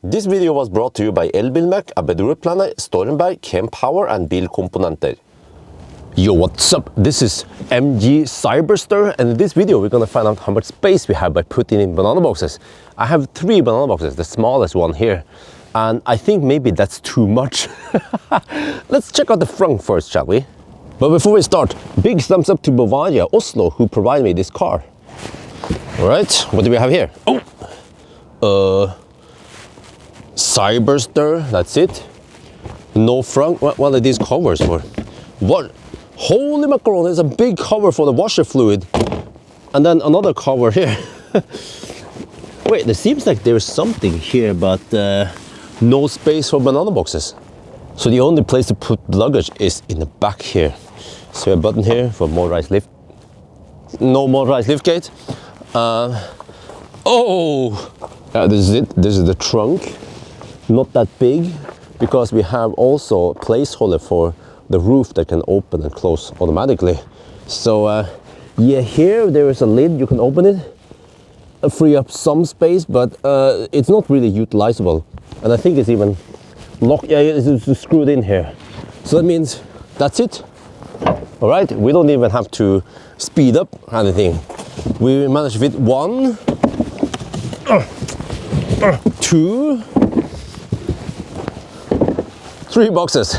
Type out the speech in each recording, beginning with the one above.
This video was brought to you by Elbilmek, ABRP, Stormberg, Kempower and Bilkomponenter. Yo, what's up? This is MG Cyberster, and in this video we're gonna find out how much space we have by putting in banana boxes. I have 3 banana boxes, the smallest one here, and I think maybe that's too much. Let's check out the front first, shall we? But before we start, big thumbs up to Bavaria, Oslo, who provided me this car. All right, what do we have here? Oh, Cyberster, that's it. No front. What are these covers for? What? Holy macaroni, there's a big cover for the washer fluid. And then another cover here. Wait, there seems like there's something here, but no space for banana boxes. So the only place to put luggage is in the back here. So a button here for motorized lift. No motorized lift gate. This is it. This is the trunk. Not that big, because we have also a placeholder for the roof that can open and close automatically. So yeah, here there is a lid, you can open it, free up some space, but it's not really utilizable. And I think it's even locked, yeah, it's screwed in here. So that means that's it. All right, we don't even have to speed up anything. We managed to fit 1, 2, 3 boxes.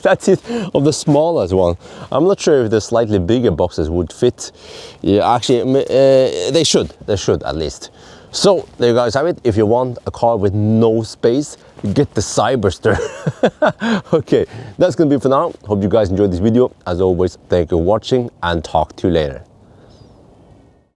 That's it, of the smallest one. I'm not sure if the slightly bigger boxes would fit. Yeah, actually, they should at least. So there you guys have it. If you want a car with no space, get the Cyberster. Okay, that's gonna be it for now. Hope you guys enjoyed this video. As always, thank you for watching and talk to you later.